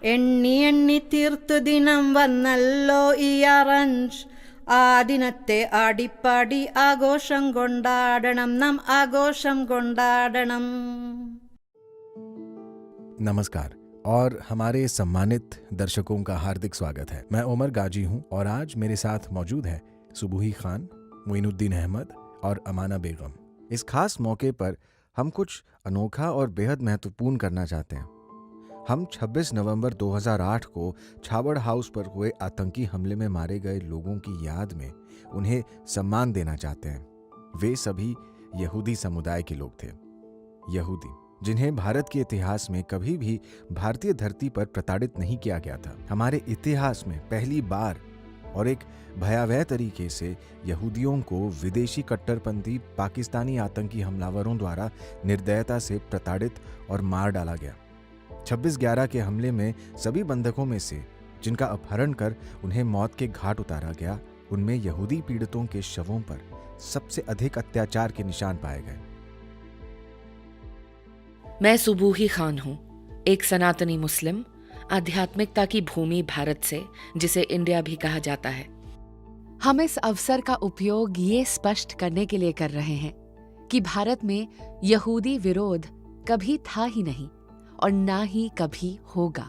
എണ്ണി എണ്ണി തീർത്തു ദിനം വന്നല്ലോ ഈ അറഞ്ച്. ആ ദിനത്തെ ആടിപ്പാടി ആഘോഷം കൊണ്ടാടണം, നാം ആഘോഷം കൊണ്ടാടണം. नमस्कार और हमारे सम्मानित दर्शकों का हार्दिक स्वागत है। मैं उमर गाजी हूं और आज मेरे साथ मौजूद है सुबूही खान, मोइनुद्दीन अहमद और अमाना बेगम। इस खास मौके पर हम कुछ अनोखा और बेहद महत्वपूर्ण करना चाहते हैं। हम 26 नवंबर 2008 को छाबड़ हाउस पर हुए आतंकी हमले में मारे गए लोगों की याद में उन्हें सम्मान देना चाहते हैं। वे सभी यहूदी समुदाय के लोग थे, यहूदी जिन्हें भारत के इतिहास में कभी भी भारतीय धरती पर प्रताड़ित नहीं किया गया था। हमारे इतिहास में पहली बार और एक भयावह तरीके से यहूदियों को विदेशी कट्टरपंथी पाकिस्तानी आतंकी हमलावरों द्वारा निर्दयता से प्रताड़ित और मार डाला गया। 26/11 के हमले में सभी बंधकों में से जिनका अपहरण कर उन्हें मौत के घाट उतारा गया, उनमें यहूदी पीड़ितों के शवों पर सबसे अधिक अत्याचार के निशान पाए गए। मैं सुबूही खान हूँ, एक सनातनी मुस्लिम, आध्यात्मिकता की भूमि भारत से, जिसे इंडिया भी कहा जाता है। हम इस अवसर का उपयोग ये स्पष्ट करने के लिए कर रहे हैं कि भारत में यहूदी विरोध कभी था ही नहीं और ना ही कभी होगा।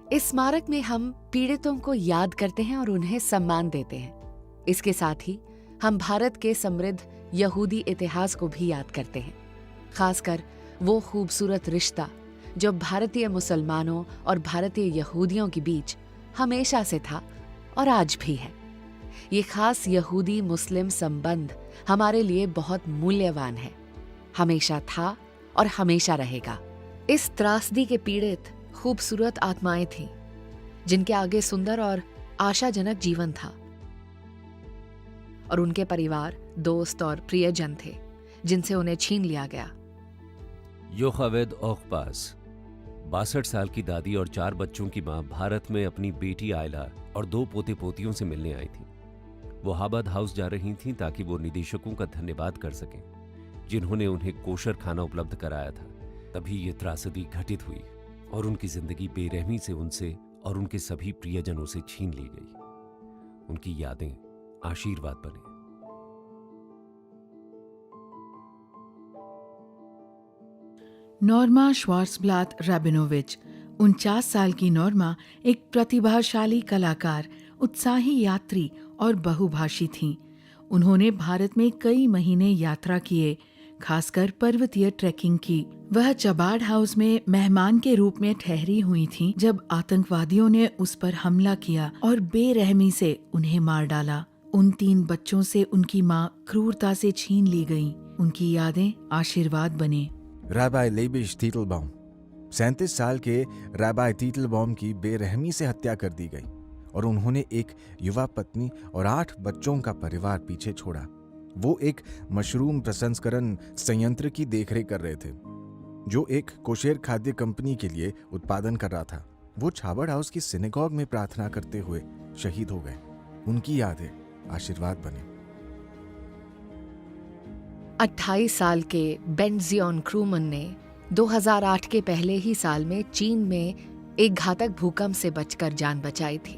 इस स्मारक में हम पीड़ितों को याद करते हैं और उन्हें सम्मान देते हैं। इसके साथ ही हम भारत के समृद्ध यहूदी इतिहास को भी याद करते हैं, खासकर वो खूबसूरत रिश्ता जो भारतीय मुसलमानों और भारतीय यहूदियों के बीच हमेशा से था और आज भी है। ये खास यहूदी मुस्लिम संबंध हमारे लिए बहुत मूल्यवान है, हमेशा था और हमेशा रहेगा। इस त्रासदी के पीड़ित खूबसूरत आत्माएं थीं, जिनके आगे सुंदर और आशाजनक जीवन था, और उनके परिवार, दोस्त और प्रियजन थे जिनसे उन्हें छीन लिया गया। योखवेद ओखपास 62 साल की दादी और 4 बच्चों की मां भारत में अपनी बेटी आयला और 2 पोते पोतियों से मिलने आई थी। वो हाबाद हाउस जा रही थीं ताकि वो निदेशकों का धन्यवाद कर सकें जिन्होंने उन्हें कोशर खाना उपलब्ध कराया था। तभी ये त्रासदी घटित हुई और उनकी जिंदगी बेरहमी से उनसे और उनके सभी प्रियजनों से छीन ली गई। उनकी यादें आशीर्वाद बने। नॉर्मा श्वार्ट्ज़ब्लात राबिनोविच 49 साल की नॉर्मा एक प्रतिभाशाली कलाकार, उत्साही यात्री और बहुभाषी थीं। उन्होंने भारत में कई महीने यात्रा किए, खासकर पर्वतीय ट्रैकिंग की। वह चबाड़ हाउस में मेहमान के रूप में ठहरी हुई थीं जब आतंकवादियों ने उस पर हमला किया और बेरहमी से उन्हें मार डाला। उन 3 बच्चों से उनकी मां क्रूरता से छीन ली गईं। उनकी यादें आशीर्वाद बने। राबाई लेबिश टीटलबाउम 37 साल के राबाई टीटलबाउम की बेरहमी से हत्या कर दी गई और उन्होंने एक युवा पत्नी और 8 बच्चों का परिवार पीछे छोड़ा। वो एक मशरूम प्रसंस्करण संयंत्र की देखरेख कर रहे थे जो एक कोशेर खाद्य कंपनी के लिए उत्पादन कर रहा था। वो छाबड़ हाउस की सिनेगॉग में प्रार्थना करते हुए शहीद हो गए। उनकी यादें आशीर्वाद बने। 28 साल के बेंजियोन क्रूमन ने 2008 के पहले ही साल में चीन में एक घातक भूकंप से बचकर जान बचाई थी।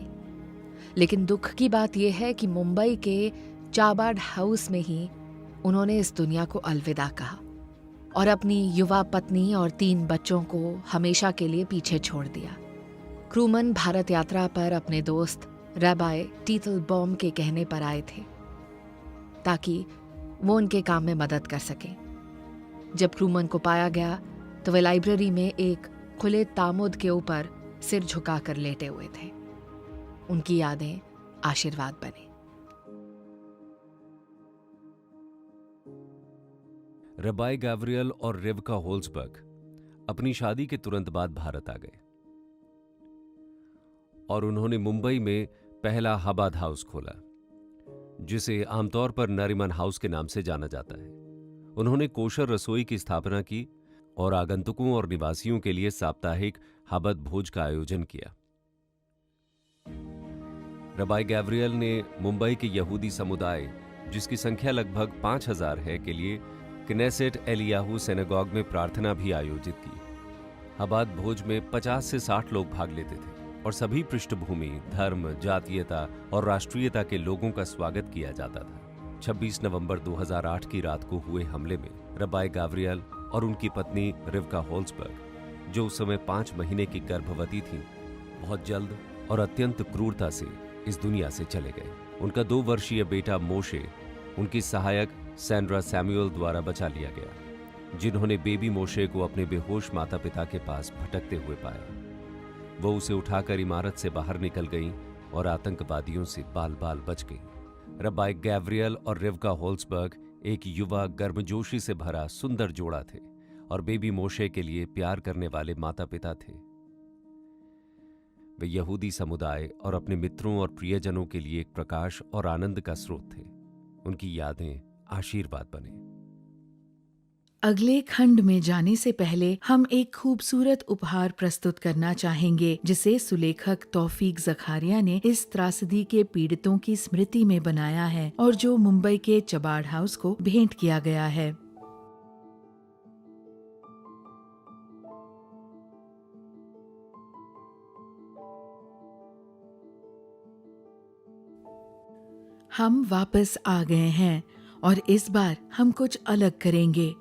लेकिन दुख की बात यह है कि मुंबई के चाबाड़ हाउस में ही उन्होंने इस दुनिया को अलविदा कहा और अपनी युवा पत्नी और 3 बच्चों को हमेशा के लिए पीछे छोड़ दिया। क्रूमन भारत यात्रा पर अपने दोस्त राबाई टीटलबाउम के कहने पर आए थे ताकि वो उनके काम में मदद कर सके। जब क्रूमन को पाया गया तो वे लाइब्रेरी में एक खुले तामुद के ऊपर सिर झुकाकर लेटे हुए थे। उनकी यादें आशीर्वाद बने। रबाई गैब्रियल और रिवका होल्सबर्ग अपनी शादी के तुरंत बाद भारत आ गए और उन्होंने मुंबई में पहला हाबाद हाउस खोला, जिसे आमतौर पर नरीमन हाउस के नाम से जाना जाता है। उन्होंने कोशर रसोई की स्थापना की और आगंतुकों और निवासियों के लिए साप्ताहिक हाबाद भोज का आयोजन किया। रबाई गैब्रियल ने मुंबई के यहूदी समुदाय, जिसकी संख्या लगभग 5000 है, के लिए किनेसेट एलियाहू सिनेगॉग में प्रार्थना भी आयोजित की। आबाद भोज में 50 से 60 लोग भाग लेते थे और सभी पृष्ठभूमि, धर्म, जातीयता और राष्ट्रीयता के लोगों का स्वागत किया जाता था। 26 नवंबर 2008 की रात को हुए हमले में रबाई गाब्रियल और उनकी पत्नी रिवका होल्सबर्ग, जो उस समय 5 महीने की गर्भवती थी, बहुत जल्द और अत्यंत क्रूरता से इस दुनिया से चले गए। उनका 2 वर्षीय बेटा मोशे उनकी सहायक सैंड्रा सैमुअल द्वारा बचा लिया गया, जिन्होंने बेबी मोशे को अपने बेहोश माता पिता के पास भटकते हुए पाया। वो उसे उठाकर इमारत से बाहर निकल गईं और आतंकवादियों से बाल बाल बच गईं। रबाई गैब्रियल और रिवका होल्सबर्ग एक युवा, गर्मजोशी से भरा सुंदर जोड़ा थे और बेबी मोशे के लिए प्यार करने वाले माता पिता थे। वे यहूदी समुदाय और अपने मित्रों और प्रियजनों के लिए एक प्रकाश और आनंद का स्रोत थे। उनकी यादें आशीर्वाद बने। अगले खंड में जाने से पहले हम एक खूबसूरत उपहार प्रस्तुत करना चाहेंगे, जिसे सुलेखक तौफीक ज़खारिया ने इस त्रासदी के पीड़ितों की स्मृति में बनाया है और जो मुंबई के चबाड़ हाउस को भेंट किया गया है। हम वापस आ गए हैं और इस बार हम कुछ अलग करेंगे।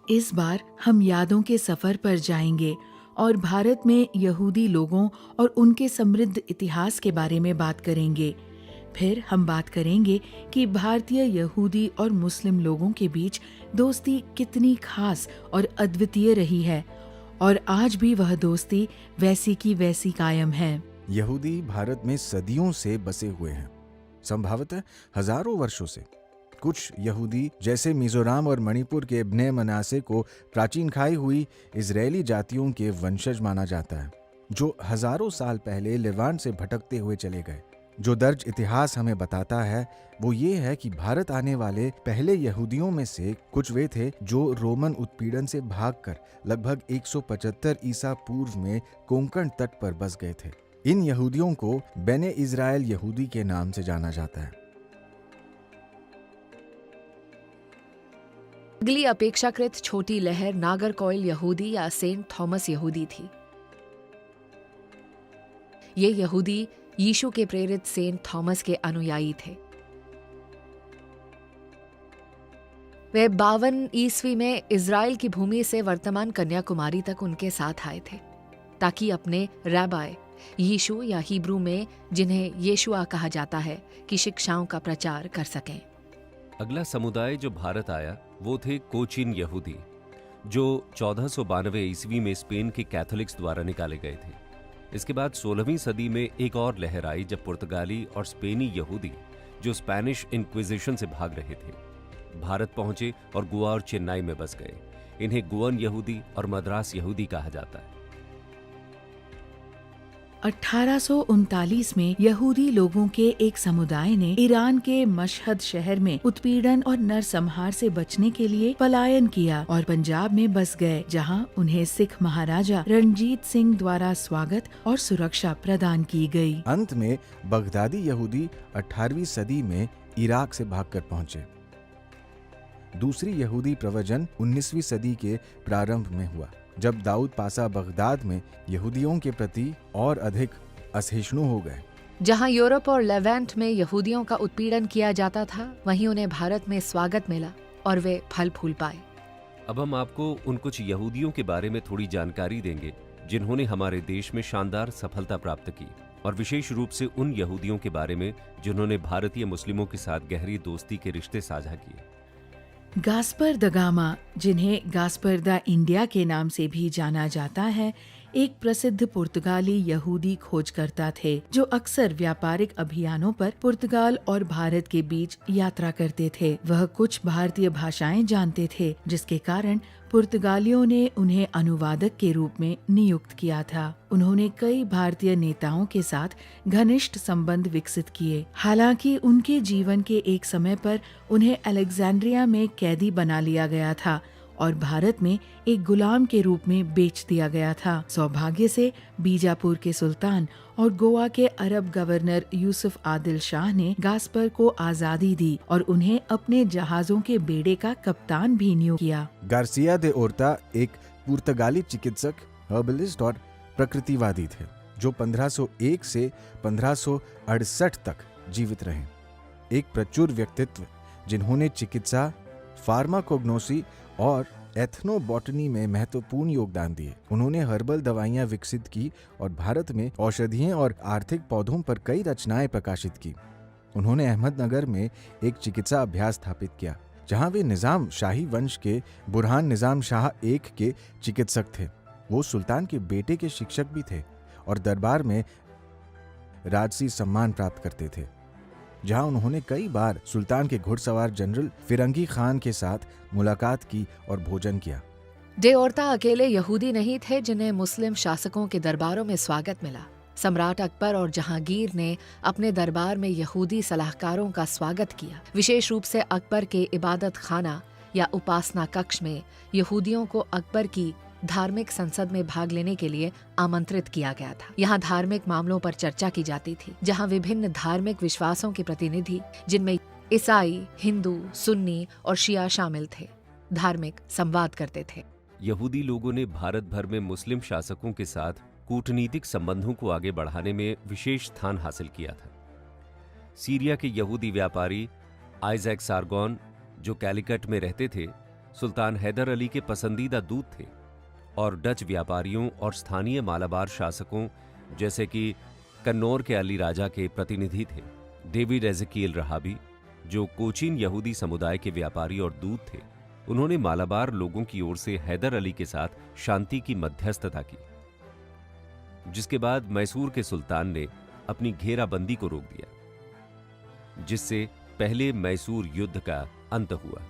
इस बार हम यादों के सफर पर जाएंगे और भारत में यहूदी लोगों और उनके समृद्ध इतिहास के बारे में बात करेंगे। फिर हम बात करेंगे कि भारतीय यहूदी और मुस्लिम लोगों के बीच दोस्ती कितनी खास और अद्वितीय रही है और आज भी वह दोस्ती वैसी की वैसी कायम है। यहूदी भारत में सदियों से बसे हुए हैं, संभवतः हजारों वर्षों से। कुछ यहूदी, जैसे मिजोरम और मणिपुर के ब्ने मनासे को प्राचीन खाई हुई इजरायली जातियों के वंशज माना जाता है, जो हजारों साल पहले लेवांट से भटकते हुए चले गए। जो दर्ज इतिहास हमें बताता है वो ये है कि भारत आने वाले पहले यहूदियों में से कुछ वे थे जो रोमन उत्पीड़न से भागकर लगभग 175 ईसा पूर्व में कोंकण तट पर बस गए थे। इन यहूदियों को बेने इज़राइल यहूदी के नाम से जाना जाता है। अगली अपेक्षाकृत छोटी लहर नागरकोइल यहूदी या सेंट थॉमस यहूदी थी। ये यहूदी यीशु के प्रेरित सेंट थॉमस के अनुयायी थे। वे 52 ईस्वी में इज़राइल की भूमि से वर्तमान कन्याकुमारी तक उनके साथ आए थे, ताकि अपने रैबाई यीशु या हिब्रू में, जिन्हें येशुआ कहा जाता है, की शिक्षाओं का प्रचार कर सकें। अगला समुदाय जो भारत आया वो थे कोचिन यहूदी, जो 1492 ईस्वी में स्पेन के कैथोलिक्स द्वारा निकाले गए थे। इसके बाद 16वीं सदी में एक और लहर आई जब पुर्तगाली और स्पेनी यहूदी, जो स्पेनिश इंक्विजिशन से भाग रहे थे, भारत पहुंचे और गोवा और चेन्नई में बस गए। इन्हें गोवन यहूदी और मद्रास यहूदी कहा जाता है। 1839 में यहूदी लोगों के एक समुदाय ने ईरान के मशहद शहर में उत्पीड़न और नरसंहार से बचने के लिए पलायन किया और पंजाब में बस गए, जहां उन्हें सिख महाराजा रणजीत सिंह द्वारा स्वागत और सुरक्षा प्रदान की गई। अंत में बगदादी यहूदी 18वीं सदी में इराक से भागकर पहुंचे। दूसरी यहूदी प्रवचन 19वीं सदी के प्रारंभ में हुआ, जब दाऊद पासा बगदाद में यहूदियों के प्रति और अधिक असहिष्णु हो गए। जहां यूरोप और लेवेंट में यहूदियों का उत्पीड़न किया जाता था, वहीं उन्हें भारत में स्वागत मिला और वे फल फूल पाए। अब हम आपको उन कुछ यहूदियों के बारे में थोड़ी जानकारी देंगे जिन्होंने हमारे देश में शानदार सफलता प्राप्त की, और विशेष रूप से उन यहूदियों के बारे में जिन्होंने भारतीय मुस्लिमों के साथ गहरी दोस्ती के रिश्ते साझा किए। गास्पर द गामा, जिन्हें गास्पर द इंडिया के नाम से भी जाना जाता है, एक प्रसिद्ध पुर्तगाली यहूदी खोजकर्ता थे जो अक्सर व्यापारिक अभियानों पर पुर्तगाल और भारत के बीच यात्रा करते थे। वह कुछ भारतीय भाषाएं जानते थे, जिसके कारण पुर्तगालियों ने उन्हें अनुवादक के रूप में नियुक्त किया था। उन्होंने कई भारतीय नेताओं के साथ घनिष्ठ संबंध विकसित किए। हालांकि उनके जीवन के एक समय पर उन्हें अलेक्जेंड्रिया में कैदी बना लिया गया था और भारत में एक गुलाम के रूप में बेच दिया गया था। सौभाग्य से बीजापुर के सुल्तान और गोवा के अरब गवर्नर यूसुफ आदिल शाह ने गास्पर को आजादी दी और उन्हें अपने जहाजों के बेड़े का कप्तान भी नियुक्त किया। गार्सिया दे ओर्ता एक पुर्तगाली चिकित्सक हर्बलिस्ट और प्रकृतिवादी थे, जो 1501 से 1568 तक जीवित रहे। एक प्रचुर व्यक्तित्व जिन्होंने चिकित्सा, फार्माकोग्नोसी और एथनोबॉटनी में महत्वपूर्ण योगदान दिए। उन्होंने हर्बल दवाइयां विकसित की और भारत में औषधियों और आर्थिक पौधों पर कई रचनाएं प्रकाशित की। उन्होंने अहमदनगर में एक चिकित्सा अभ्यास स्थापित किया, जहां वे निजाम शाही वंश के बुरहान निजाम शाह एक के चिकित्सक थे। वो सुल्तान के बेटे के शिक्षक भी थे और दरबार में राजसी सम्मान प्राप्त करते थे, जहां उन्होंने कई बार सुल्तान के घुड़सवार जनरल फिरंगी खान के साथ मुलाकात की और भोजन किया। डे ओर्ता अकेले यहूदी नहीं थे जिन्हें मुस्लिम शासकों के दरबारों में स्वागत मिला। सम्राट अकबर और जहांगीर ने अपने दरबार में यहूदी सलाहकारों का स्वागत किया। विशेष रूप से अकबर के इबादत खाना या उपासना कक्ष में यहूदियों को अकबर की धार्मिक संसद में भाग लेने के लिए आमंत्रित किया गया था। यहाँ धार्मिक मामलों पर चर्चा की जाती थी, जहाँ विभिन्न धार्मिक विश्वासों के प्रतिनिधि, जिनमें ईसाई, हिंदू, सुन्नी और शिया शामिल थे, धार्मिक संवाद करते थे। यहूदी लोगों ने भारत भर में मुस्लिम शासकों के साथ कूटनीतिक संबंधों को आगे बढ़ाने में विशेष स्थान हासिल किया था। सीरिया के यहूदी व्यापारी आइजैक सारगोन, जो कैलिकट में रहते थे, सुल्तान हैदर अली के पसंदीदा दूत थे और डच व्यापारियों और स्थानीय मालाबार शासकों जैसे कि कन्नौर के अली राजा के प्रतिनिधि थे। डेविड एज़ेकिएल रहाबी, जो कोचीन यहूदी समुदाय के व्यापारी और दूत थे, उन्होंने मालाबार लोगों की ओर से हैदर अली के साथ शांति की मध्यस्थता की, जिसके बाद मैसूर के सुल्तान ने अपनी घेराबंदी को रोक दिया, जिससे पहले मैसूर युद्ध का अंत हुआ।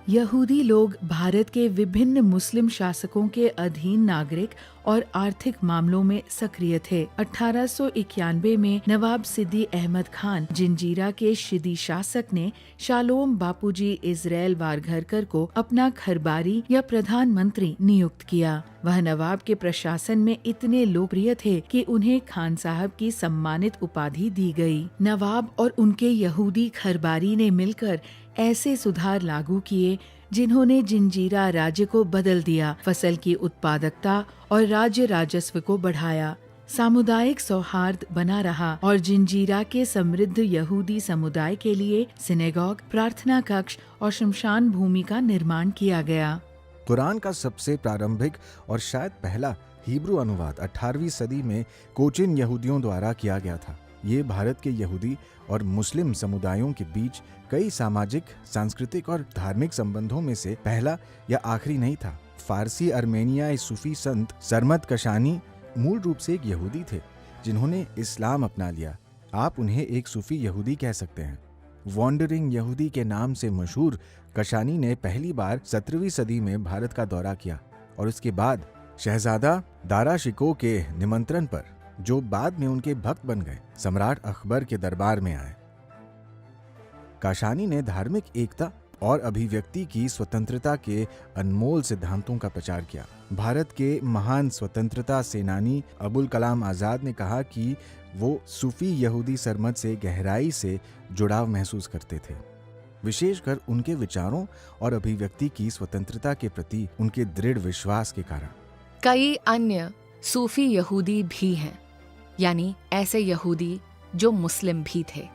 यहूदी लोग भारत के विभिन्न मुस्लिम शासकों के अधीन नागरिक और आर्थिक मामलों में सक्रिय थे। 1891 में नवाब सिद्दी अहमद खान, जिंजीरा के शिदी शासक, ने शालोम बापूजी इजराइल वारघरकर को अपना खरबारी या प्रधानमंत्री नियुक्त किया। वह नवाब के प्रशासन में इतने लोकप्रिय थे कि उन्हें खान साहब की सम्मानित उपाधि दी गई। नवाब और उनके यहूदी खरबारी ने मिलकर ऐसे सुधार लागू किए जिन्होंने जिंजीरा राज्य को बदल दिया, फसल की उत्पादकता और राज्य राजस्व को बढ़ाया, सामुदायिक सौहार्द बना रहा और जिंजीरा के समृद्ध यहूदी समुदाय के लिए सिनेगॉग, प्रार्थना कक्ष और शमशान भूमि का निर्माण किया गया। कुरान का सबसे प्रारंभिक और शायद पहला हिब्रू अनुवाद 18वीं सदी में कोचिन यहूदियों द्वारा किया गया था। ये भारत के यहूदी और मुस्लिम समुदायों के बीच कई सामाजिक, सांस्कृतिक और धार्मिक संबंधों में से पहला या आखिरी नहीं था। फारसी अर्मेनियाई सूफी संत सरमद कशानी मूल रूप से एक यहूदी थे जिन्होंने इस्लाम अपना लिया। आप उन्हें एक सूफी यहूदी कह सकते हैं। वॉन्डरिंग यहूदी के नाम से मशहूर कशानी ने पहली बार 17वीं सदी में भारत का दौरा किया और उसके बाद शहजादा दारा शिकोह के निमंत्रण पर, जो बाद में उनके भक्त बन गए, सम्राट अकबर के दरबार में आए। काशानी ने धार्मिक एकता और अभिव्यक्ति की स्वतंत्रता के अनमोल सिद्धांतों का प्रचार किया। भारत के महान स्वतंत्रता सेनानी अबुल कलाम आजाद ने कहा कि वो सूफी यहूदी सरमद से गहराई से जुड़ाव महसूस करते थे, विशेषकर उनके विचारों और अभिव्यक्ति की स्वतंत्रता के प्रति उनके दृढ़ विश्वास के कारण। कई अन्य सूफी यहूदी भी हैं, यानी ऐसे यहूदी जो मुस्लिम भी थे।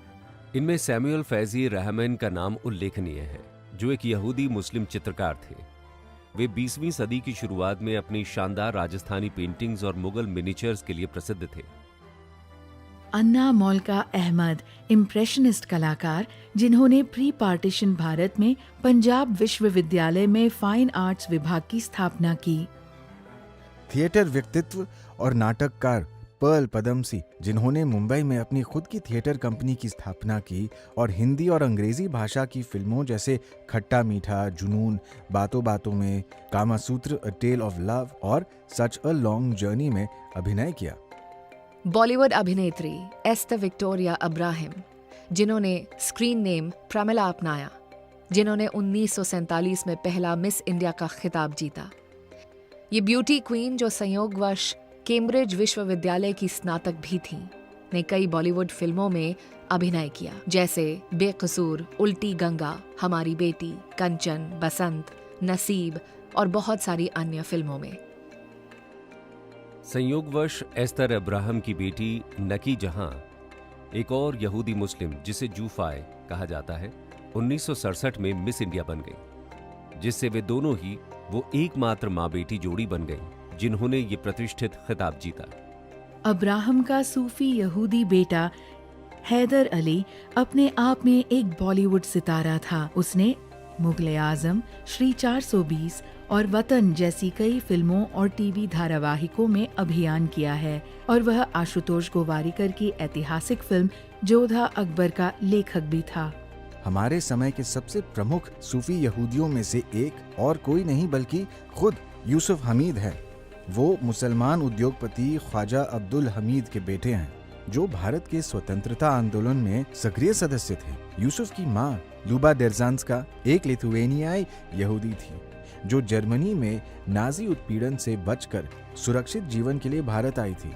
इनमें सैमुअल फैजी रहमान का नाम उल्लेखनीय है, जो एक यहूदी मुस्लिम चित्रकार थे। वे 20वीं सदी की शुरुआत में अपनी शानदार राजस्थानी पेंटिंग्स और मुगल मिनिएचर्स के लिए प्रसिद्ध थे। अन्ना मौलका अहमद, इम्प्रेशनिस्ट कलाकार, जिन्होंने प्री पार्टीशन भारत में पंजाब विश्वविद्यालय में फाइन आर्ट्स विभाग की स्थापना की। थिएटर व्यक्तित्व और नाटककार पर्ल पदमसी, जिन्होंने मुंबई में अपनी खुद की थिएटर कंपनी की स्थापना की और हिंदी और अंग्रेजी भाषा की फिल्मों जैसे खट्टा मीठा, जुनून, बातों बातों में, कामासूत्र, अ टेल ऑफ लव और सच अ लॉन्ग जर्नी में अभिनय किया। बॉलीवुड अभिनेत्री एस्तर विक्टोरिया अब्राहम, जिन्होंने स्क्रीन नेम प्रमिला अपनाया, जिन्होंने 1947 में पहला मिस इंडिया का खिताब जीता। ये ब्यूटी क्वीन, जो संयोगवश कैम्ब्रिज विश्वविद्यालय की स्नातक भी थीं, ने कई बॉलीवुड फिल्मों में अभिनय किया, जैसे बेकसूर, उल्टी गंगा, हमारी बेटी, कंचन, बसंत, नसीब और बहुत सारी अन्य फिल्मों में। संयोगवश एस्तर अब्राहम की बेटी नकी जहां, एक और यहूदी मुस्लिम जिसे जूफाय कहा जाता है, 1967 में मिस इंडिया बन गई, जिससे वे दोनों ही वो एकमात्र मां बेटी जोड़ी बन गई जिन्होंने ये प्रतिष्ठित खिताब जीता। अब्राहम का सूफी यहूदी बेटा हैदर अली अपने आप में एक बॉलीवुड सितारा था। उसने मुगले आजम, श्री 420 और वतन जैसी कई फिल्मों और टीवी धारावाहिकों में अभिनय किया है और वह आशुतोष गोवारिकर की ऐतिहासिक फिल्म जोधा अकबर का लेखक भी था। हमारे समय के सबसे प्रमुख सूफी यहूदियों में से एक और कोई नहीं बल्कि खुद यूसुफ हमीद है। वो मुसलमान उद्योगपति ख्वाजा अब्दुल हमीद के बेटे हैं, जो भारत के स्वतंत्रता आंदोलन में सक्रिय सदस्य थे। यूसुफ की मां लुबा डेर्जान्स्का एक लिथुवेनियाई यहूदी थी, जो जर्मनी में नाजी उत्पीड़न से बचकर सुरक्षित जीवन के लिए भारत आई थी।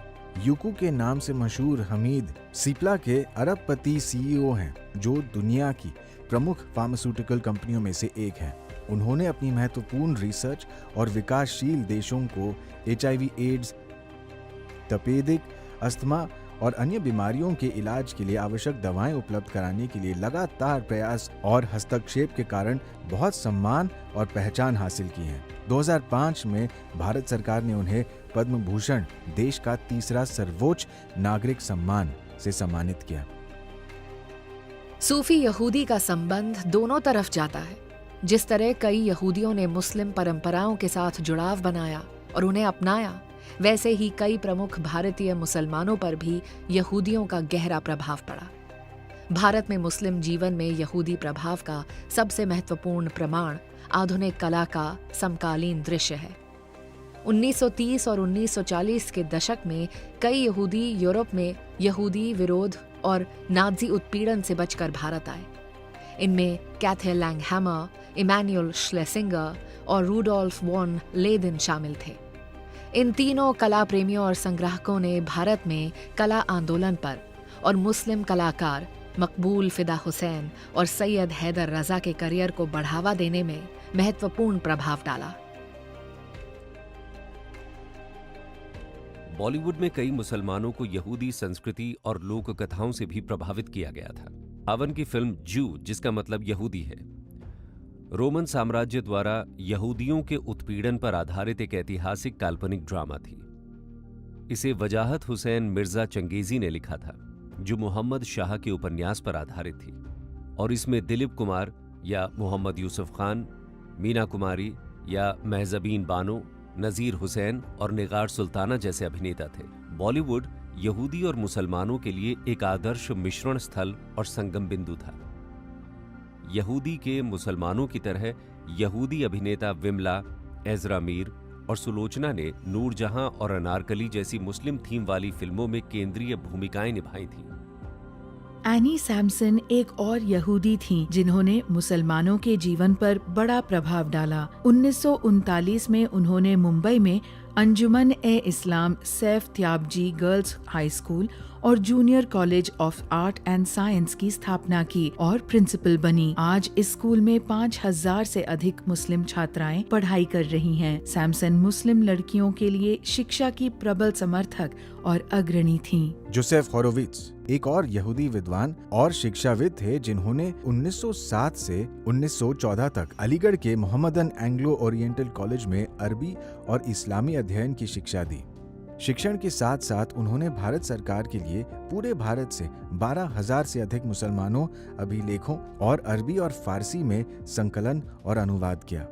यूकू के नाम से मशहूर हमीद सिप्ला के अरबपति सीईओ हैं, जो दुनिया की प्रमुख फार्मास्यूटिकल कंपनियों में से एक है। उन्होंने अपनी महत्वपूर्ण रिसर्च और विकासशील देशों को HIV, एड्स, तपेदिक, अस्थमा और अन्य बीमारियों के इलाज के लिए आवश्यक दवाएं उपलब्ध कराने के लिए लगातार प्रयास और हस्तक्षेप के कारण बहुत सम्मान और पहचान हासिल की है। 2005 में भारत सरकार ने उन्हें पद्म भूषण, देश का तीसरा सर्वोच्च नागरिक सम्मान, से सम्मानित किया। सूफी यहूदी का संबंध दोनों तरफ जाता है। जिस तरह कई यहूदियों ने मुस्लिम परंपराओं के साथ जुड़ाव बनाया और उन्हें अपनाया, वैसे ही कई प्रमुख भारतीय मुसलमानों पर भी यहूदियों का गहरा प्रभाव पड़ा। भारत में मुस्लिम जीवन में यहूदी प्रभाव का सबसे महत्वपूर्ण प्रमाण आधुनिक कला का समकालीन दृश्य है। 1930 और 1940 के दशक में कई यहूदी यूरोप में यहूदी विरोध और नाजी उत्पीड़न से बचकर भारत आए। इनमें कैथे लैंगहैमर, इमैनुअल श्लेसिंगर और रूडोल्फ वॉन लेदेन शामिल थे। इन तीनों कला प्रेमियों और संग्राहकों ने भारत में कला आंदोलन पर और मुस्लिम कलाकार मकबूल फिदा हुसैन और सैयद हैदर रजा के करियर को बढ़ावा देने में महत्वपूर्ण प्रभाव डाला। बॉलीवुड में कई मुसलमानों को यहूदी संस्कृति और लोक कथाओं से भी प्रभावित किया गया था। हावन की फिल्म जू, जिसका मतलब यहूदी है, रोमन साम्राज्य द्वारा यहूदियों के उत्पीड़न पर आधारित एक ऐतिहासिक काल्पनिक ड्रामा थी। इसे वजाहत हुसैन मिर्जा चंगेजी ने लिखा था, जो मोहम्मद शाह के उपन्यास पर आधारित थी, और इसमें दिलीप कुमार या मोहम्मद यूसुफ खान, मीना कुमारी या महजबीन बानो, नजीर हुसैन और निगार सुल्ताना जैसे अभिनेता थे। बॉलीवुड यहूदी और मुसलमानों के लिए एक आदर्श मिश्रण स्थल और संगम बिंदु था। यहूदी के मुसलमानों की तरह यहूदी अभिनेता विमला, एजरा मीर और सुलोचना ने नूरजहां और अनारकली जैसी मुस्लिम थीम वाली फिल्मों में केंद्रीय भूमिकाएं निभाई थीं। एनी सैमसन एक और यहूदी थीं, जिन्होंने मुसलमानों के जीवन पर बड़ा प्रभाव डाला। 1939 में उन्होंने मुंबई में Anjuman e Islam Saif Tyabji girls high school और junior college of art and science की स्थापना की और प्रिंसिपल बनी। आज इस स्कूल में 5000 से अधिक मुस्लिम छात्राएं पढ़ाई कर रही हैं। सैमसन मुस्लिम लड़कियों के लिए शिक्षा की प्रबल समर्थक और अग्रणी थीं। जोसेफ होरोविट्ज एक और यहूदी विद्वान और शिक्षाविद थे, जिन्होंने 1907 से 1914 तक अलीगढ़ के मोहम्मदन एंग्लो ओरिएंटल कॉलेज में अरबी और इस्लामी अध्ययन की शिक्षा दी। शिक्षण के साथ साथ उन्होंने भारत सरकार के लिए पूरे भारत से 12,000 से अधिक मुसलमानों अभिलेखों और अरबी और फारसी में संकलन और अनुवाद किया।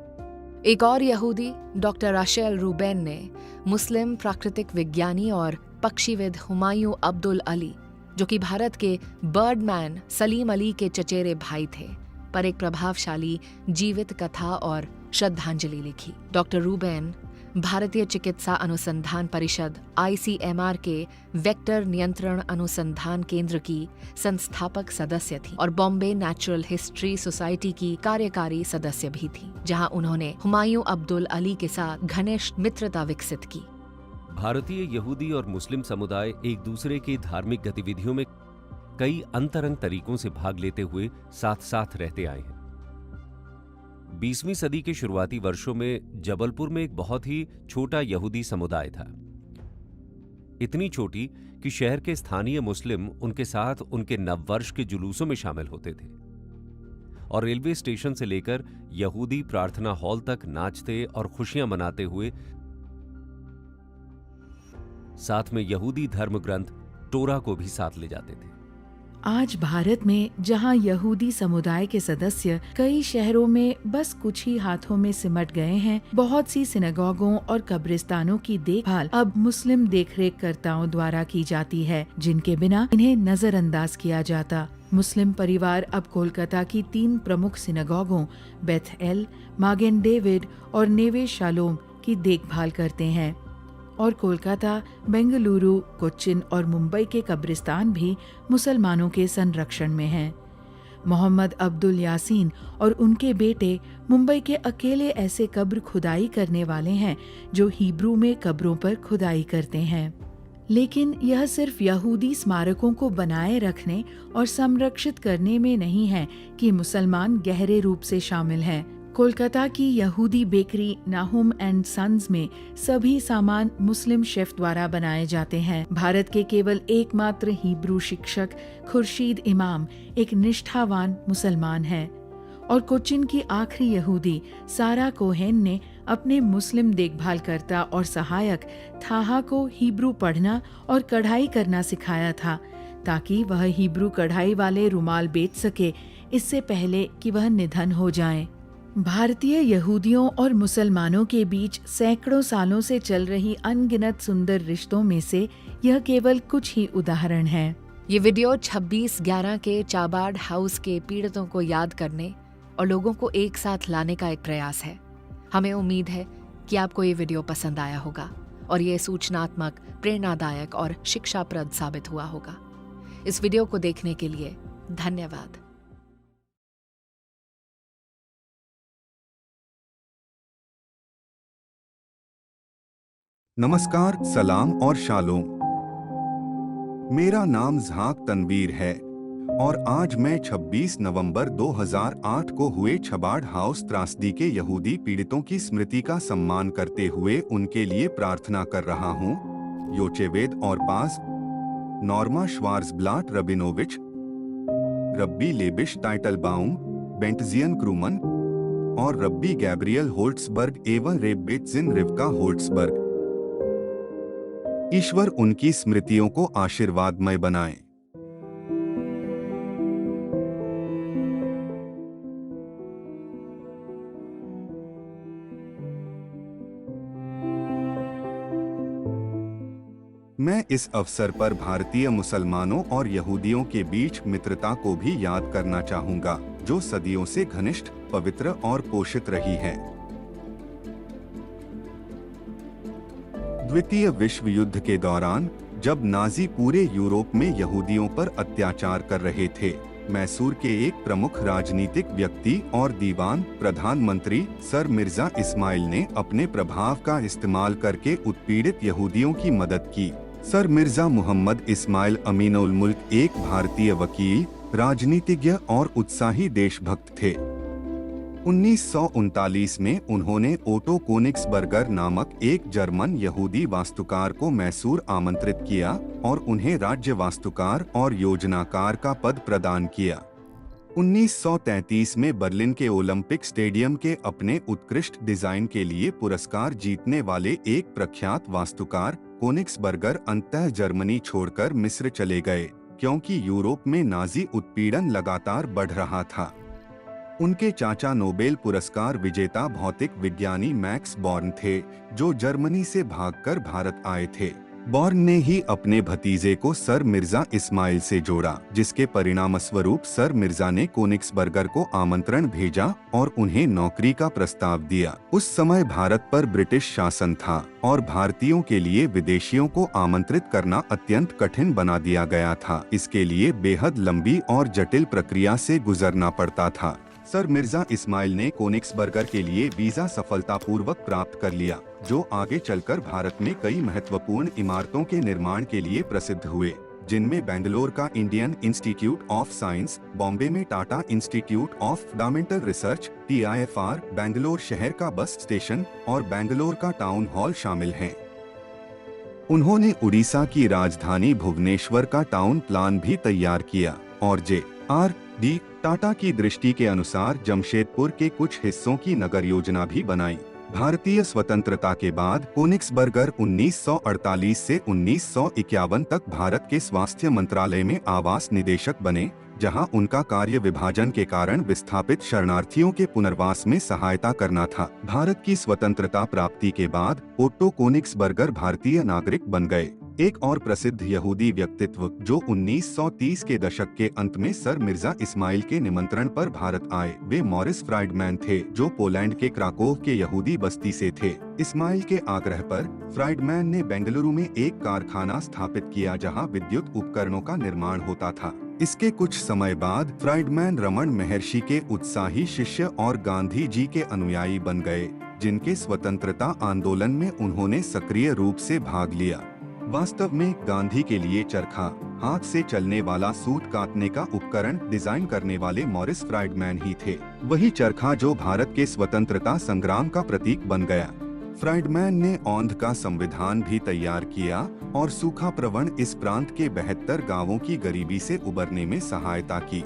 एक और यहूदी डॉक्टर राशेल रूबेन ने मुस्लिम प्राकृतिक विज्ञानी और पक्षीविद हुमायूं अब्दुल अली, जो कि भारत के बर्डमैन सलीम अली के चचेरे भाई थे, पर एक प्रभावशाली जीवित कथा और श्रद्धांजलि लिखी। डॉक्टर रूबेन भारतीय चिकित्सा अनुसंधान परिषद ICMR के वेक्टर नियंत्रण अनुसंधान केंद्र की संस्थापक सदस्य थी और बॉम्बे नेचुरल हिस्ट्री सोसाइटी की कार्यकारी सदस्य भी थी, जहां उन्होंने हुमायूं अब्दुल अली के साथ घनिष्ठ मित्रता विकसित की। भारतीय यहूदी और मुस्लिम समुदाय एक दूसरे की धार्मिक गतिविधियों में कई अंतरंग तरीकों से भाग लेते हुए साथ साथ रहते आए हैं। 20वीं सदी के शुरुआती वर्षों में जबलपुर में एक बहुत ही छोटा यहूदी समुदाय था। इतनी छोटी कि शहर के स्थानीय मुस्लिम उनके साथ उनके नववर्ष के जुलूसों में शामिल होते थे और रेलवे स्टेशन से लेकर यहूदी प्रार्थना हॉल तक नाचते और खुशियां मनाते हुए साथ में यहूदी धर्म ग्रंथ टोरा को भी साथ ले जाते थे। आज भारत में जहां यहूदी समुदाय के सदस्य कई शहरों में बस कुछ ही हाथों में सिमट गए हैं, बहुत सी सिनेगोगों और कब्रिस्तानों की देखभाल अब मुस्लिम देखरेखकर्ताओं द्वारा की जाती है, जिनके बिना इन्हें नजरअंदाज किया जाता। मुस्लिम परिवार अब कोलकाता की 3 प्रमुख सिनेगोगों बेथ एल, मागेन डेविड और नेवे शालोम की देखभाल करते हैं और कोलकाता, बेंगलुरु, कोच्चिन और मुंबई के कब्रिस्तान भी मुसलमानों के संरक्षण में हैं। मोहम्मद अब्दुल यासीन और उनके बेटे मुंबई के अकेले ऐसे कब्र खुदाई करने वाले हैं जो हिब्रू में कब्रों पर खुदाई करते हैं। लेकिन यह सिर्फ यहूदी स्मारकों को बनाए रखने और संरक्षित करने में नहीं है कि मुसलमान गहरे रूप से शामिल हैं। कोलकाता की यहूदी बेकरी नाहुम एंड सन्स में सभी सामान मुस्लिम शेफ द्वारा बनाए जाते हैं। भारत के केवल एकमात्र हिब्रू शिक्षक खुर्शीद इमाम एक निष्ठावान मुसलमान है और कोचिन की आखिरी यहूदी सारा कोहेन ने अपने मुस्लिम देखभालकर्ता और सहायक थाहा को हिब्रू पढ़ना और कढ़ाई करना सिखाया था ताकि वह हिब्रू कढ़ाई वाले रुमाल बेच सके, इससे पहले कि वह निधन हो जाए। भारतीय यहूदियों और मुसलमानों के बीच सैकड़ों सालों से चल रही अनगिनत सुंदर रिश्तों में से यह केवल कुछ ही उदाहरण हैं। ये वीडियो 26/11 के चाबाड हाउस के पीड़ितों को याद करने और लोगों को एक साथ लाने का एक प्रयास है। हमें उम्मीद है कि आपको ये वीडियो पसंद आया होगा और ये सूचनात्मक, प्रेरणादायक और शिक्षाप्रद साबित हुआ होगा। इस वीडियो को देखने के लिए धन्यवाद। नमस्कार, सलाम और शालोम। मेरा नाम ज़हाक तनवीर है और आज मैं 26 नवंबर 2008 को हुए छबाड हाउस त्रासदी के यहूदी पीड़ितों की स्मृति का सम्मान करते हुए उनके लिए प्रार्थना कर रहा हूँ। योचेवेद और पास, नॉर्मा श्वार्ज़ब्लाट रबिनोविच, रब्बी लेबिश टाइटलबाउम, बेंटजियन क्रूमन और रब्बी गैब्रियल होल्ट्सबर्ग एवं रेब्बेट्जिन रिवका होल्ट्सबर्ग। ईश्वर उनकी स्मृतियों को आशीर्वादमय बनाए। मैं इस अवसर पर भारतीय मुसलमानों और यहूदियों के बीच मित्रता को भी याद करना चाहूंगा, जो सदियों से घनिष्ठ, पवित्र और पोषित रही है। द्वितीय विश्व युद्ध के दौरान जब नाजी पूरे यूरोप में यहूदियों पर अत्याचार कर रहे थे, मैसूर के एक प्रमुख राजनीतिक व्यक्ति और दीवान प्रधानमंत्री सर मिर्जा इस्माइल ने अपने प्रभाव का इस्तेमाल करके उत्पीड़ित यहूदियों की मदद की। सर मिर्जा मोहम्मद इस्माइल अमीन उल मुल्क एक भारतीय वकील, राजनीतिज्ञ और उत्साही देशभक्त थे। 1939 में उन्होंने ओटो कोनिग्सबर्गर नामक एक जर्मन यहूदी वास्तुकार को मैसूर आमंत्रित किया और उन्हें राज्य वास्तुकार और योजनाकार का पद प्रदान किया। 1933 में बर्लिन के ओलंपिक स्टेडियम के अपने उत्कृष्ट डिजाइन के लिए पुरस्कार जीतने वाले एक प्रख्यात वास्तुकार कोनिग्सबर्गर अंततः जर्मनी छोड़कर मिस्र चले गए, क्योंकि यूरोप में नाजी उत्पीड़न लगातार बढ़ रहा था। उनके चाचा नोबेल पुरस्कार विजेता भौतिक विज्ञानी मैक्स बॉर्न थे, जो जर्मनी से भागकर भारत आए थे। बॉर्न ने ही अपने भतीजे को सर मिर्जा इस्माइल से जोड़ा, जिसके परिणामस्वरूप सर मिर्जा ने कोनिग्सबर्गर को आमंत्रण भेजा और उन्हें नौकरी का प्रस्ताव दिया। उस समय भारत पर ब्रिटिश शासन था और भारतीयों के लिए विदेशियों को आमंत्रित करना अत्यंत कठिन बना दिया गया था। इसके लिए बेहद लंबी और जटिल प्रक्रिया से गुजरना पड़ता था। सर मिर्जा इस्माइल ने कोनिग्सबर्गर के लिए वीजा सफलतापूर्वक प्राप्त कर लिया, जो आगे चलकर भारत में कई महत्वपूर्ण इमारतों के निर्माण के लिए प्रसिद्ध हुए, जिनमें बेंगलोर का Indian Institute of Science, Bombay में Tata Institute of Fundamental Research TIFR, Bangalore शहर का बस स्टेशन और बेंगलोर का टाउन हॉल शामिल हैं। उन्होंने उड़ीसा की राजधानी भुवनेश्वर का टाउन प्लान भी तैयार किया और J.R.D. टाटा की दृष्टि के अनुसार जमशेदपुर के कुछ हिस्सों की नगर योजना भी बनाई। भारतीय स्वतंत्रता के बाद कोनिक्सबर्गर 1948 से 1951 तक भारत के स्वास्थ्य मंत्रालय में आवास निदेशक बने, जहां उनका कार्य विभाजन के कारण विस्थापित शरणार्थियों के पुनर्वास में सहायता करना था। भारत की स्वतंत्रता प्राप्ति के बाद ओट्टो कोनिक्सबर्गर भारतीय नागरिक बन गए। एक और प्रसिद्ध यहूदी व्यक्तित्व जो 1930 के दशक के अंत में सर मिर्जा इस्माइल के निमंत्रण पर भारत आए, वे मॉरिस फ्राइडमैन थे, जो पोलैंड के क्राकोव के यहूदी बस्ती से थे। इस्माइल के आग्रह पर फ्राइडमैन ने बेंगलुरु में एक कारखाना स्थापित किया जहां विद्युत उपकरणों का निर्माण होता था। इसके कुछ समय बाद फ्राइडमैन रमन महर्षि के उत्साही शिष्य और गांधी जी के अनुयायी बन गए, जिनके स्वतंत्रता आंदोलन में उन्होंने सक्रिय रूप से भाग लिया। वास्तव में गांधी के लिए चरखा, हाथ से चलने वाला सूत काटने का उपकरण डिजाइन करने वाले मॉरिस फ्राइडमैन ही थे। वही चरखा जो भारत के स्वतंत्रता संग्राम का प्रतीक बन गया। फ्राइडमैन ने औंध का संविधान भी तैयार किया और सूखा प्रवण इस प्रांत के 72 गांवों की गरीबी से उबरने में सहायता की।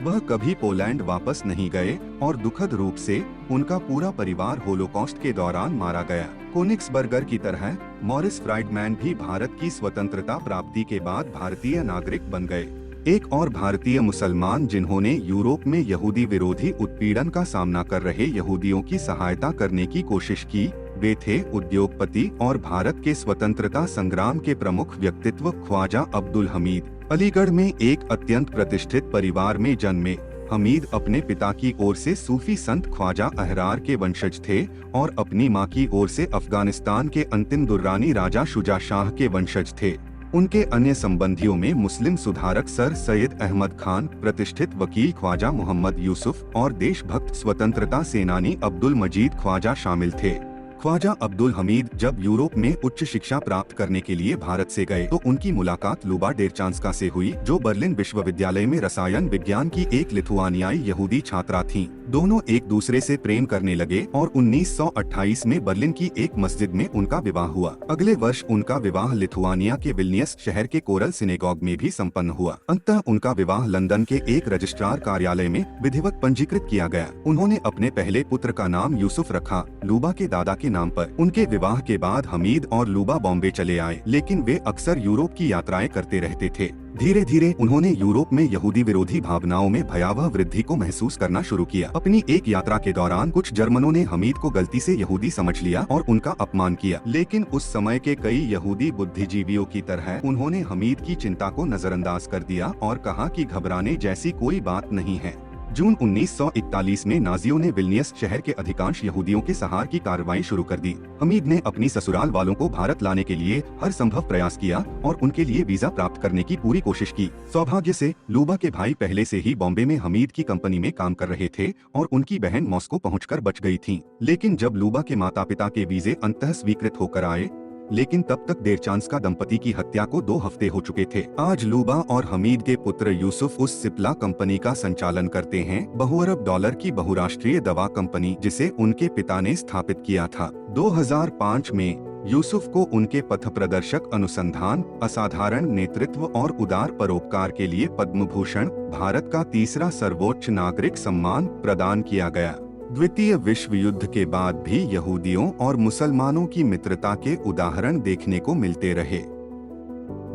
वह कभी पोलैंड वापस नहीं गए और दुखद रूप से उनका पूरा परिवार होलोकॉस्ट के दौरान मारा गया। कोनिक्सबर्गर की तरह मॉरिस फ्राइडमैन भी भारत की स्वतंत्रता प्राप्ति के बाद भारतीय नागरिक बन गए। एक और भारतीय मुसलमान जिन्होंने यूरोप में यहूदी विरोधी उत्पीड़न का सामना कर रहे यहूदियों की सहायता करने की कोशिश की, वे थे उद्योगपति और भारत के स्वतंत्रता संग्राम के प्रमुख व्यक्तित्व ख्वाजा अब्दुल हमीद। अलीगढ़ में एक अत्यंत प्रतिष्ठित परिवार में जन्मे हमीद अपने पिता की ओर से सूफी संत ख्वाजा अहरार के वंशज थे और अपनी मां की ओर से अफगानिस्तान के अंतिम दुर्रानी राजा शुजा शाह के वंशज थे। उनके अन्य संबंधियों में मुस्लिम सुधारक सर सैयद अहमद खान, प्रतिष्ठित वकील ख्वाजा मोहम्मद यूसुफ और देशभक्त स्वतंत्रता सेनानी अब्दुल मजीद ख्वाजा शामिल थे। ख्वाजा अब्दुल हमीद जब यूरोप में उच्च शिक्षा प्राप्त करने के लिए भारत से गए तो उनकी मुलाकात लुबा डेरचांस्का से हुई, जो बर्लिन विश्वविद्यालय में रसायन विज्ञान की एक लिथुआनियाई यहूदी छात्रा थीं। दोनों एक दूसरे से प्रेम करने लगे और 1928 में बर्लिन की एक मस्जिद में उनका विवाह हुआ। अगले वर्ष उनका विवाह लिथुआनिया के विल्नियस शहर के कोरल सिनेगॉग में भी संपन्न हुआ। अंततः उनका विवाह लंदन के एक रजिस्ट्रार कार्यालय में विधिवत पंजीकृत किया गया। उन्होंने अपने पहले पुत्र का नाम यूसुफ रखा, लुबा के दादा के नाम पर। उनके विवाह के बाद हमीद और लुबा बॉम्बे चले आए, लेकिन वे अक्सर यूरोप की यात्राएं करते रहते थे। धीरे धीरे उन्होंने यूरोप में यहूदी विरोधी भावनाओं में भयावह वृद्धि को महसूस करना शुरू किया। अपनी एक यात्रा के दौरान कुछ जर्मनों ने हमीद को गलती से यहूदी समझ लिया और उनका अपमान किया, लेकिन उस समय के कई यहूदी बुद्धिजीवियों की तरह उन्होंने हमीद की चिंता को नजरअंदाज कर दिया और कहा कि घबराने जैसी कोई बात नहीं है। जून 1941 में नाजियों ने विल्नियस शहर के अधिकांश यहूदियों के संहार की कार्रवाई शुरू कर दी। हमीद ने अपनी ससुराल वालों को भारत लाने के लिए हर संभव प्रयास किया और उनके लिए वीजा प्राप्त करने की पूरी कोशिश की। सौभाग्य से लुबा के भाई पहले से ही बॉम्बे में हमीद की कंपनी में काम कर रहे थे और उनकी बहन मॉस्को पहुंचकर बच गई थी। लेकिन जब लुबा के माता पिता के वीजे अंततः स्वीकृत होकर आए, लेकिन तब तक डेरचांस्का दंपति की हत्या को 2 हफ्ते हो चुके थे। आज लुबा और हमीद के पुत्र यूसुफ उस सिप्ला कंपनी का संचालन करते हैं, बहुअरब डॉलर की बहुराष्ट्रीय दवा कंपनी जिसे उनके पिता ने स्थापित किया था। 2005 में यूसुफ को उनके पथ प्रदर्शक अनुसंधान, असाधारण नेतृत्व और उदार परोपकार के लिए पद्म भूषण, भारत का तीसरा सर्वोच्च नागरिक सम्मान प्रदान किया गया। द्वितीय विश्व युद्ध के बाद भी यहूदियों और मुसलमानों की मित्रता के उदाहरण देखने को मिलते रहे।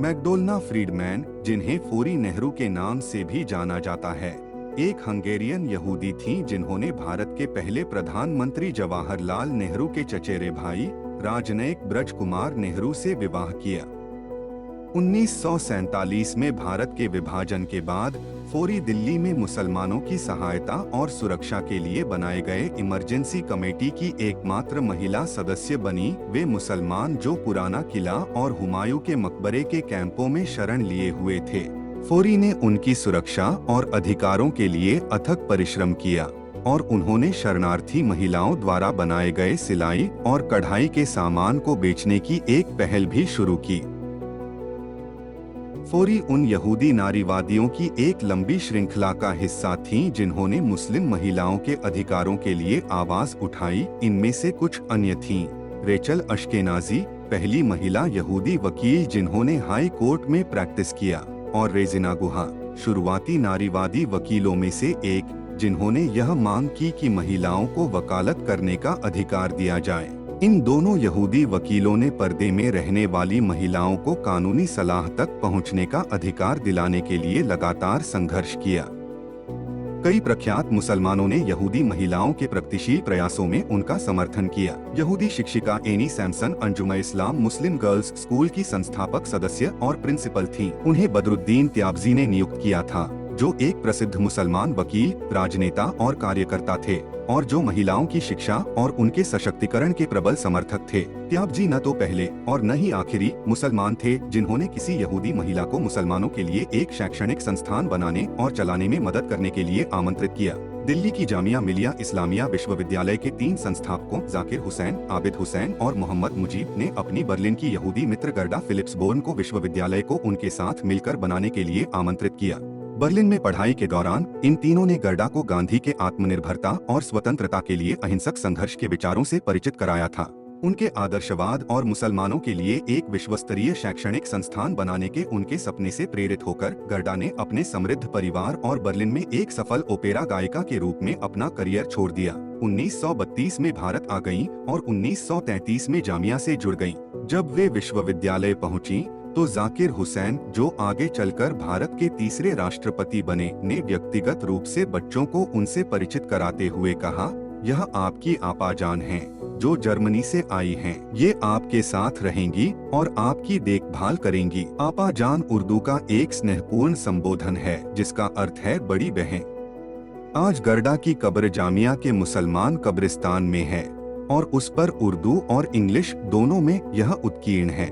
मैग्डोलना फ्रीडमैन, जिन्हें फोरी नेहरू के नाम से भी जाना जाता है, एक हंगेरियन यहूदी थीं जिन्होंने भारत के पहले प्रधानमंत्री जवाहरलाल नेहरू के चचेरे भाई राजनयिक ब्रज कुमार नेहरू से विवाह किया। 1947 में भारत के विभाजन के बाद फोरी दिल्ली में मुसलमानों की सहायता और सुरक्षा के लिए बनाए गए इमरजेंसी कमेटी की एकमात्र महिला सदस्य बनी। वे मुसलमान जो पुराना किला और हुमायूं के मकबरे के कैंपों में शरण लिए हुए थे। फोरी ने उनकी सुरक्षा और अधिकारों के लिए अथक परिश्रम किया और उन्होंने शरणार्थी महिलाओं द्वारा बनाए गए सिलाई और कढ़ाई के सामान को बेचने की एक पहल भी शुरू की। फोरी उन यहूदी नारीवादियों की एक लंबी श्रृंखला का हिस्सा थीं जिन्होंने मुस्लिम महिलाओं के अधिकारों के लिए आवाज उठाई। इनमें से कुछ अन्य थीं रेचल अश्केनाजी, पहली महिला यहूदी वकील जिन्होंने हाई कोर्ट में प्रैक्टिस किया, और रेजिना गुहा शुरुआती नारीवादी वकीलों में से एक, जिन्होंने यह मांग की कि महिलाओं को वकालत करने का अधिकार दिया जाए। इन दोनों यहूदी वकीलों ने पर्दे में रहने वाली महिलाओं को कानूनी सलाह तक पहुंचने का अधिकार दिलाने के लिए लगातार संघर्ष किया। कई प्रख्यात मुसलमानों ने यहूदी महिलाओं के प्रगतिशील प्रयासों में उनका समर्थन किया। यहूदी शिक्षिका एनी सैमसन अंजुम इस्लाम मुस्लिम गर्ल्स स्कूल की संस्थापक सदस्य और प्रिंसिपल थीं। उन्हें बदरुद्दीन त्याब्जी ने नियुक्त किया था, जो एक प्रसिद्ध मुसलमान वकील, राजनेता और कार्यकर्ता थे, और जो महिलाओं की शिक्षा और उनके सशक्तिकरण के प्रबल समर्थक थे। त्याब्जी न तो पहले और न ही आखिरी मुसलमान थे जिन्होंने किसी यहूदी महिला को मुसलमानों के लिए एक शैक्षणिक संस्थान बनाने और चलाने में मदद करने के लिए आमंत्रित किया। दिल्ली की जामिया मिलिया इस्लामिया विश्वविद्यालय के 3 संस्थापकों जाकिर हुसैन, आबिद हुसैन और मोहम्मद मुजीब ने अपनी बर्लिन की यहूदी मित्र गर्डा फिलिप्स बोर्न को विश्वविद्यालय को उनके साथ मिलकर बनाने के लिए आमंत्रित किया। बर्लिन में पढ़ाई के दौरान इन तीनों ने गर्डा को गांधी के आत्मनिर्भरता और स्वतंत्रता के लिए अहिंसक संघर्ष के विचारों से परिचित कराया था। उनके आदर्शवाद और मुसलमानों के लिए एक विश्वस्तरीय शैक्षणिक संस्थान बनाने के उनके सपने से प्रेरित होकर गर्डा ने अपने समृद्ध परिवार और बर्लिन में एक सफल ओपेरा गायिका के रूप में अपना करियर छोड़ दिया। 1932 में भारत आ गईं और 1933 में जामिया से जुड़ गईं। जब वे विश्वविद्यालय पहुंची तो जाकिर हुसैन, जो आगे चलकर भारत के तीसरे राष्ट्रपति बने, ने व्यक्तिगत रूप से बच्चों को उनसे परिचित कराते हुए कहा, यह आपकी आपाजान हैं, जो जर्मनी से आई हैं। ये आपके साथ रहेंगी और आपकी देखभाल करेंगी। आपाजान उर्दू का एक स्नेहपूर्ण संबोधन है जिसका अर्थ है बड़ी बहन। आज गर्डा की कब्र जामिया के मुसलमान कब्रिस्तान में है और उस पर उर्दू और इंग्लिश दोनों में यह उत्कीर्ण है।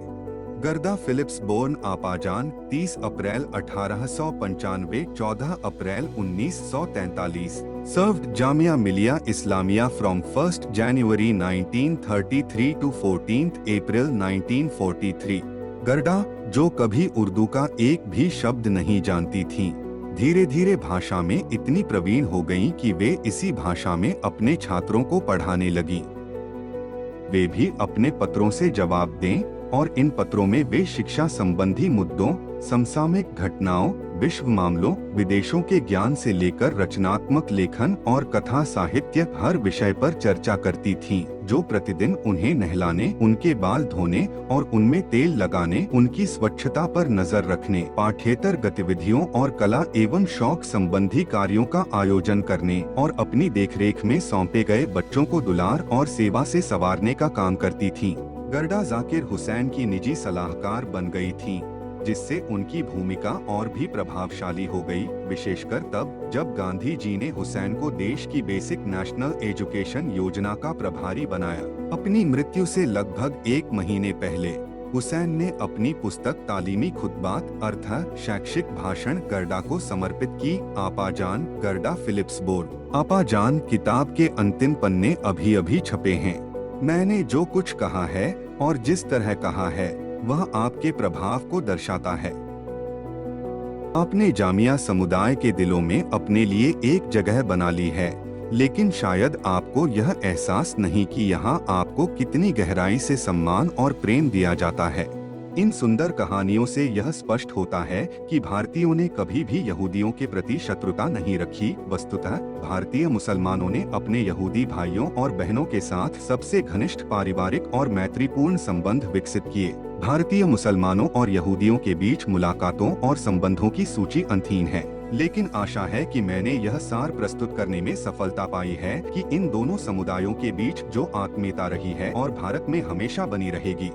गर्दा Philips born आपाजान 30 April 1895 14 April 1943 served Jamia Millia Islamia from 1st January 1933 to 14th April 1943। गर्दा, जो कभी उर्दू का एक भी शब्द नहीं जानती थीं, धीरे धीरे भाषा में इतनी प्रवीण हो गईं कि वे इसी भाषा में अपने छात्रों को पढ़ाने लगीं। वे भी अपने पत्रों से जवाब दें और इन पत्रों में वे शिक्षा संबंधी मुद्दों, समसामयिक घटनाओं, विश्व मामलों, विदेशों के ज्ञान से लेकर रचनात्मक लेखन और कथा साहित्य हर विषय पर चर्चा करती थीं, जो प्रतिदिन उन्हें नहलाने, उनके बाल धोने और उनमें तेल लगाने, उनकी स्वच्छता पर नजर रखने, पाठ्येतर गतिविधियों और कला एवं शौक संबंधी कार्यों का आयोजन करने और अपनी देखरेख में सौंपे गए बच्चों को दुलार और सेवा से संवारने का काम करती थीं। गर्डा जाकिर हुसैन की निजी सलाहकार बन गई थीं, जिससे उनकी भूमिका और भी प्रभावशाली हो गई, विशेषकर तब जब गांधी जी ने हुसैन को देश की बेसिक नेशनल एजुकेशन योजना का प्रभारी बनाया। अपनी मृत्यु से लगभग 1 महीने पहले हुसैन ने अपनी पुस्तक तालीमी खुतबात अर्थात शैक्षिक भाषण गर्डा को समर्पित की। आपाजान गर्डा फिलिप्स बोर्न। आपाजान किताब के अंतिम पन्ने अभी अभी छपे हैं। मैंने जो कुछ कहा है और जिस तरह कहा है वह आपके प्रभाव को दर्शाता है। आपने जामिया समुदाय के दिलों में अपने लिए एक जगह बना ली है, लेकिन शायद आपको यह एहसास नहीं कि यहाँ आपको कितनी गहराई से सम्मान और प्रेम दिया जाता है। इन सुंदर कहानियों से यह स्पष्ट होता है कि भारतीयों ने कभी भी यहूदियों के प्रति शत्रुता नहीं रखी। वस्तुतः भारतीय मुसलमानों ने अपने यहूदी भाइयों और बहनों के साथ सबसे घनिष्ठ पारिवारिक और मैत्रीपूर्ण संबंध विकसित किए। भारतीय मुसलमानों और यहूदियों के बीच मुलाकातों और संबंधों की सूची अनथीन है, लेकिन आशा है कि मैंने यह सार प्रस्तुत करने में सफलता पाई है कि इन दोनों समुदायों के बीच जो आत्मीयता रही है और भारत में हमेशा बनी रहेगी।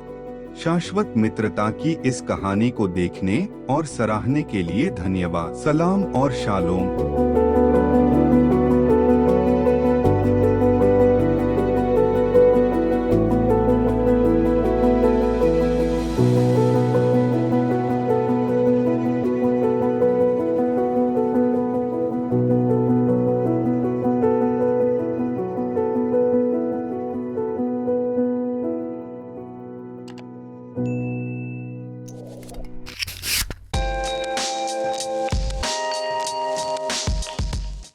शाश्वत मित्रता की इस कहानी को देखने और सराहने के लिए धन्यवाद। सलाम और शालोम।